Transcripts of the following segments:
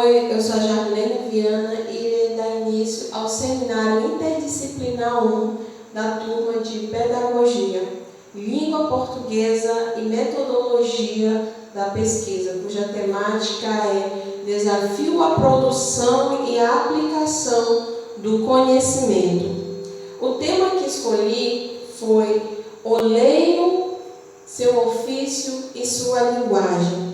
Oi, eu sou a Jarlene Viana e irei dar início ao seminário interdisciplinar 1 da turma de Pedagogia, Língua Portuguesa e Metodologia da Pesquisa, cuja temática é Desafio à Produção e à Aplicação do Conhecimento. O tema que escolhi foi Oleiro, seu ofício e sua linguagem.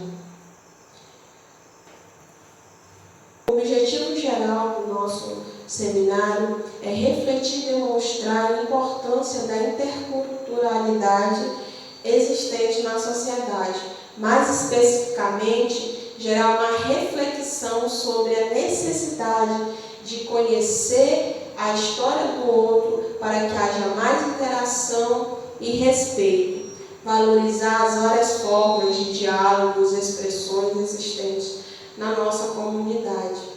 O objetivo geral do nosso seminário é refletir e demonstrar a importância da interculturalidade existente na sociedade, mais especificamente, gerar uma reflexão sobre a necessidade de conhecer a história do outro para que haja mais interação e respeito, valorizar as várias formas de diálogos e expressões existentes na nossa comunidade.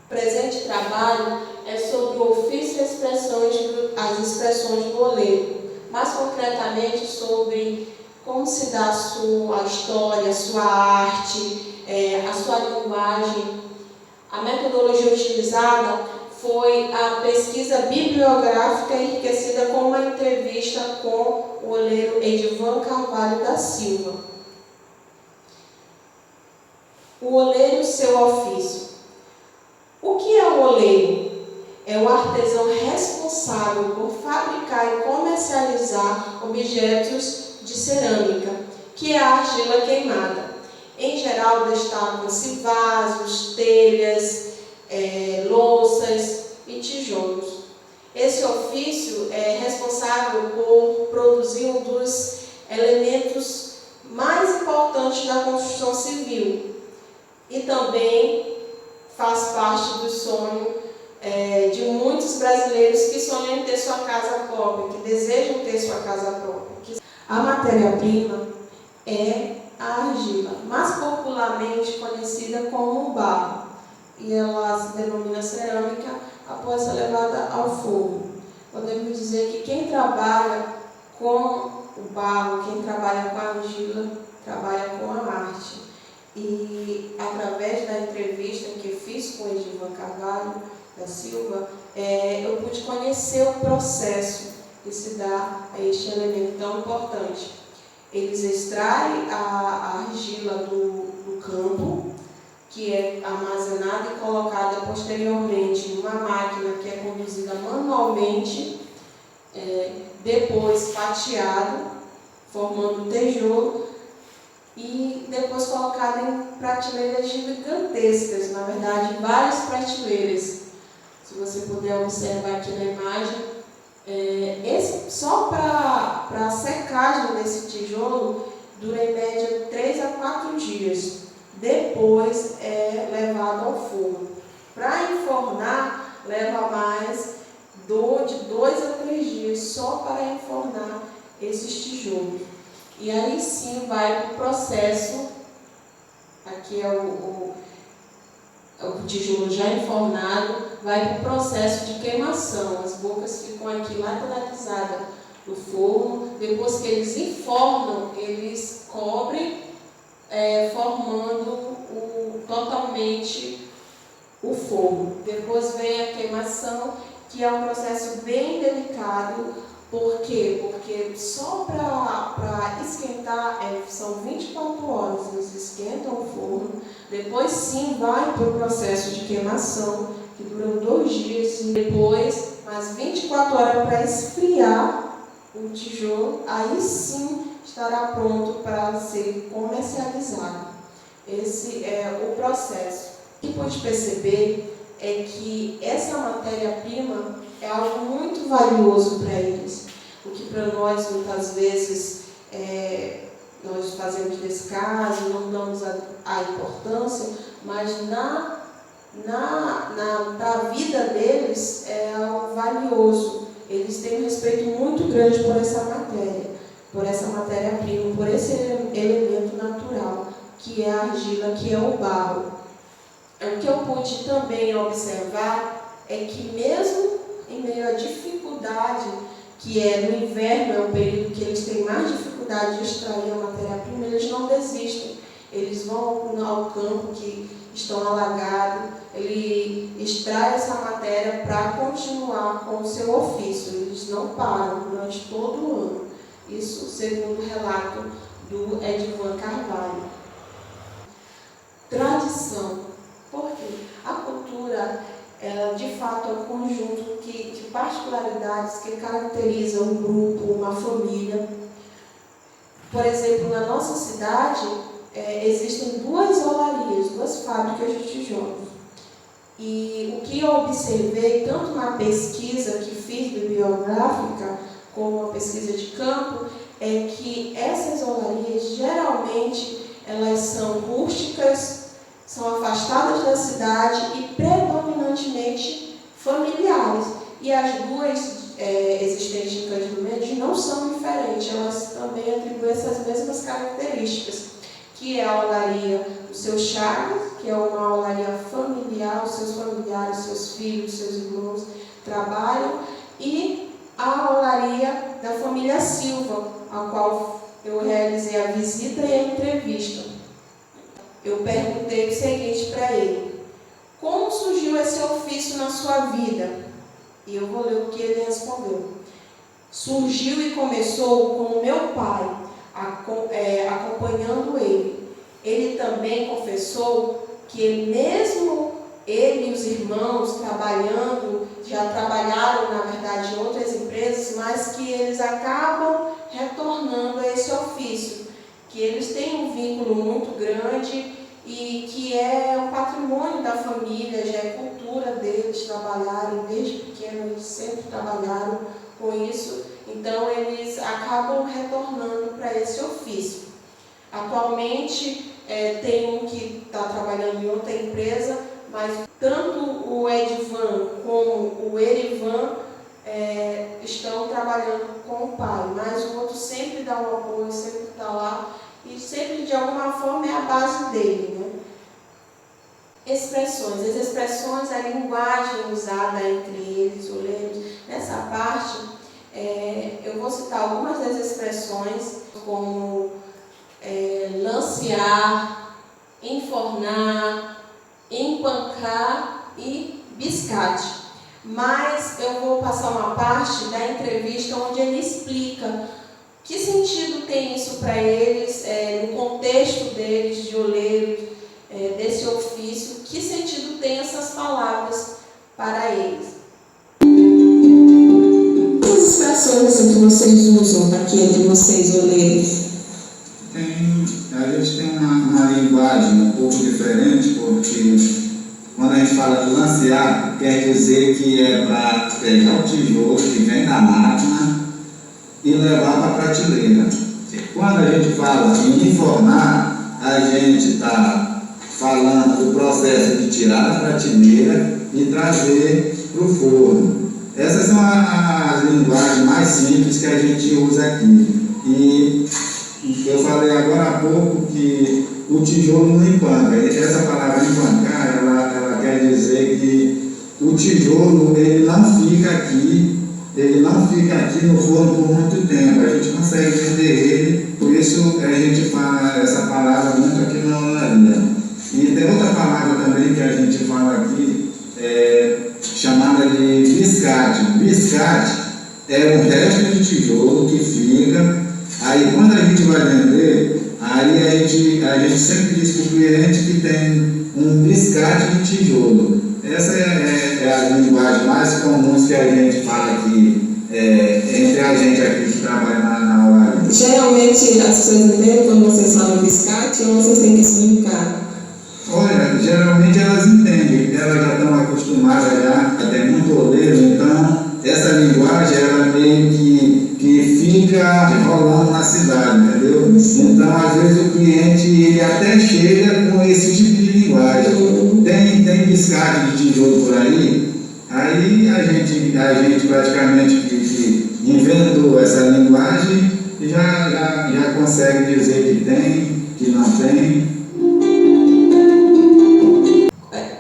O presente trabalho é sobre o ofício e as expressões do oleiro, mais concretamente sobre como se dá a sua história, a sua arte, a sua linguagem. A metodologia utilizada foi a pesquisa bibliográfica enriquecida com uma entrevista com o oleiro Edivan Carvalho da Silva. O oleiro, seu ofício. O que é o oleiro? É o artesão responsável por fabricar e comercializar objetos de cerâmica, que é a argila queimada. Em geral, destacam-se vasos, telhas, louças e tijolos. Esse ofício é responsável por produzir um dos elementos mais importantes da construção civil e também faz parte do sonho de muitos brasileiros que sonham em ter sua casa própria, que desejam ter sua casa própria. A matéria-prima é a argila, mais popularmente conhecida como barro, e ela se denomina cerâmica após ser levada ao fogo. Podemos dizer que quem trabalha com o barro, quem trabalha com a argila, trabalha com a arte. E através da entrevista que fiz com o Edivan Carvalho da Silva, eu pude conhecer o processo que se dá a este elemento tão importante. Eles extraem a argila do campo, que é armazenada e colocada posteriormente em uma máquina que é conduzida manualmente, depois fatiado, formando tijolo, e depois colocada em prateleiras gigantescas, na verdade, várias prateleiras. Se você puder observar aqui na imagem, só para a secagem desse tijolo dura em média 3 a 4 dias. Depois é levado ao forno. Para enfornar, leva mais de 2 a 3 dias só para enfornar esses tijolos. E aí sim vai para o processo, aqui é o tijolo já enfornado, vai para o processo de queimação. As bocas ficam aqui lateralizadas no forno. Depois que eles enfornam, eles cobrem, formando totalmente o forno. Depois vem a queimação, que é um processo bem delicado. Por quê? Porque só para esquentar são 24 horas, eles esquentam o forno, depois sim vai para o processo de queimação, que dura 2 dias, e depois mais 24 horas para esfriar o tijolo, aí sim estará pronto para ser comercializado. Esse é o processo. O que pode perceber é que essa matéria-prima é algo muito valioso para eles. O que para nós, muitas vezes, nós fazemos descaso, não damos a importância, mas na vida deles é algo valioso. Eles têm um respeito muito grande por essa matéria-prima, por esse elemento natural, que é a argila, que é o barro. O que eu pude também observar é que mesmo em meio à dificuldade, que no inverno é o período que eles têm mais dificuldade de extrair a matéria-prima, eles não desistem. eles vão ao campo que estão alagados, ele extrai essa matéria para continuar com o seu ofício. Eles não param durante todo o ano. Isso segundo o relato do Edivan Carvalho. Tradição. Por quê? A cultura, ela de fato é um conjunto de particularidades que caracterizam um grupo, uma família. Por exemplo, na nossa cidade, existem duas olarias, duas fábricas de tijolos. E o que eu observei, tanto na pesquisa que fiz bibliográfica, como a pesquisa de campo, é que essas olarias, geralmente, elas são rústicas, são afastadas da cidade e predominantemente familiares. E as duas existentes em Cândido Mendes não são diferentes, elas também atribuem essas mesmas características, que é a olaria do seu Chagas, que é uma olaria familiar, os seus familiares, seus filhos, seus irmãos trabalham, e a olaria da família Silva, a qual eu realizei a visita e a entrevista. Eu perguntei o seguinte para ele: como surgiu esse ofício na sua vida? E eu vou ler o que ele respondeu. Surgiu e começou com o meu pai, acompanhando ele. Ele também confessou que ele e os irmãos trabalhando, já trabalharam, na verdade, em outras empresas, mas que eles acabam retornando a esse ofício, que eles têm um vínculo muito grande e que é um patrimônio da família, já é cultura deles trabalharem, desde pequeno eles sempre trabalharam com isso, então eles acabam retornando para esse ofício. Atualmente tem um que está trabalhando em outra empresa, mas tanto o Edivan como o Erivan estão trabalhando com o pai, mas o outro sempre dá um apoio, sempre está lá e sempre de alguma forma é a base dele, né? Expressões. As expressões, a linguagem usada entre eles, olhemos. Nessa parte, eu vou citar algumas das expressões, como lancear, enfornar, empancar e biscate. Mas eu vou passar uma parte da entrevista onde ele explica que sentido tem isso para eles, no contexto deles, de oleiros, desse ofício, que sentido tem essas palavras para eles. Quais expressões assim, que vocês usam aqui entre vocês, oleiros? A gente tem uma linguagem um pouco diferente, porque quando a gente fala de lancear, quer dizer que é para pegar o tijolo que vem da máquina e levar para a prateleira. Quando a gente fala em enfornar, a gente está falando do processo de tirar da prateleira e trazer para o forno. Essas são as linguagens mais simples que a gente usa aqui. E eu falei agora há pouco que o tijolo não empanca. Essa palavra empancar, ela quer dizer que o tijolo ele não fica aqui no forno por muito tempo. A gente consegue vender ele, por isso a gente fala essa palavra muito aqui na olaria. E tem outra palavra também que a gente fala aqui, chamada de biscate. Biscate é um resto de tijolo que fica. Aí quando a gente vai vender, aí a gente sempre diz para o cliente que tem um biscate de tijolo. Essa é a linguagem mais comum que a gente fala aqui, entre a gente aqui que trabalha na olaria. Geralmente as pessoas entendem quando vocês falam biscate ou vocês têm que explicar? Olha, geralmente elas entendem, elas já estão acostumadas já, até muito oleiro, então essa linguagem ela meio que fica rolando na cidade, entendeu? Então às vezes o cliente ele até chega com esse tipo de linguagem. Tem biscate de tijolo por aí a gente praticamente que inventou essa linguagem e já consegue dizer que tem, que não tem.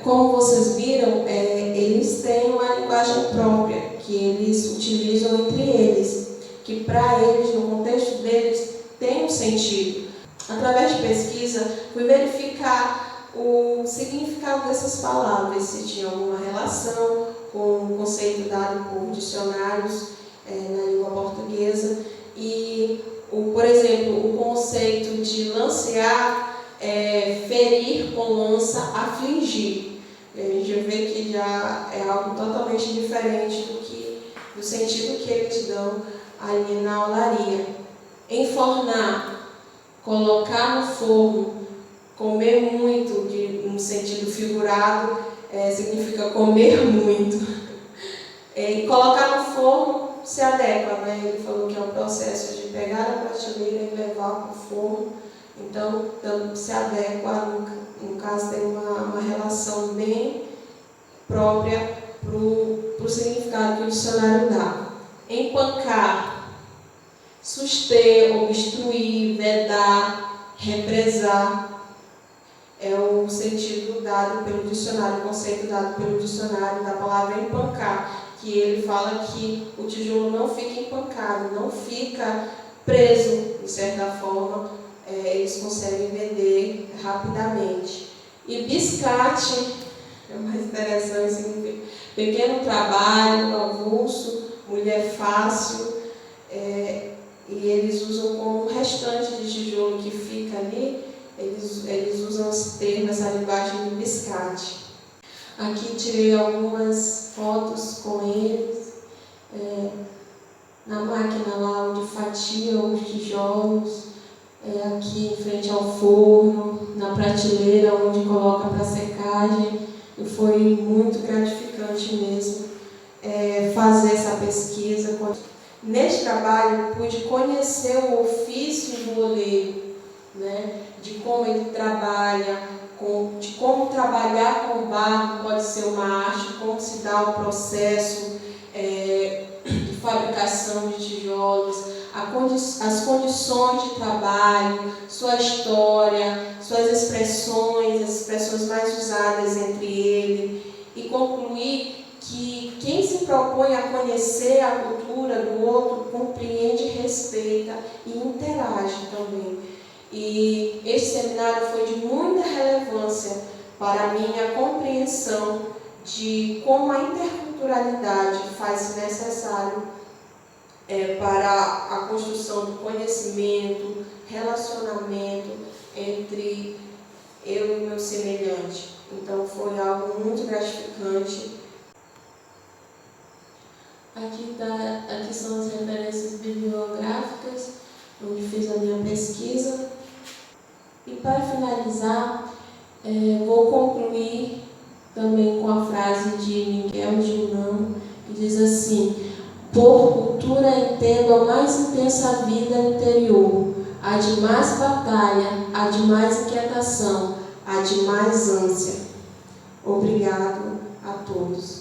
Como vocês viram, eles têm uma linguagem própria, que eles utilizam entre eles, que para eles, no contexto deles, tem um sentido. Através de pesquisa, fui verificar o significado dessas palavras, se tinha alguma relação com o conceito dado por dicionários na língua portuguesa. E, por exemplo, o conceito de lancear é ferir com lança, afligir. A gente vê que já é algo totalmente diferente do sentido que eles dão ali na olaria. Enfornar, colocar no forno, comer muito, no sentido figurado, significa comer muito. E colocar no forno se adequa, né? Ele falou que é um processo de pegar a prateleira e levar para o forno. Então, se adequa, no caso, tem uma relação bem própria para o significado que o dicionário dá. Empancar, suster, obstruir, vedar, represar. É o sentido dado pelo dicionário, o conceito dado pelo dicionário da palavra empancar, que ele fala que o tijolo não fica empancado, não fica preso, de certa forma, eles conseguem vender rapidamente. E biscate é mais interessante, significa pequeno trabalho, avulso, mulher fácil, e eles usam como o restante de tijolo que fica ali, eles usam os termos, essa linguagem de biscate. Aqui tirei algumas fotos com eles, na máquina lá onde fatia os tijolos, aqui em frente ao forno, na prateleira onde coloca para secagem. E foi muito gratificante mesmo fazer essa pesquisa. Neste trabalho, pude conhecer o ofício do oleiro, né? De como ele trabalha, de como trabalhar com barro pode ser uma arte, como se dá o processo de fabricação de tijolos, as condições de trabalho, sua história, suas expressões, as expressões mais usadas entre ele, e concluir que quem se propõe a conhecer a cultura do outro compreende, respeita e interage também. E este seminário foi de muita relevância para a minha compreensão de como a interculturalidade faz-se necessário para a construção do conhecimento, relacionamento entre eu e o meu semelhante. Então foi algo muito gratificante. Aqui são as referências bibliográficas, onde fiz a minha pesquisa. E para finalizar, vou concluir também com a frase de Miguel de Unamuno, que diz assim: por cultura entendo a mais intensa vida interior, a de mais batalha, a de mais inquietação, a de mais ânsia. Obrigado a todos.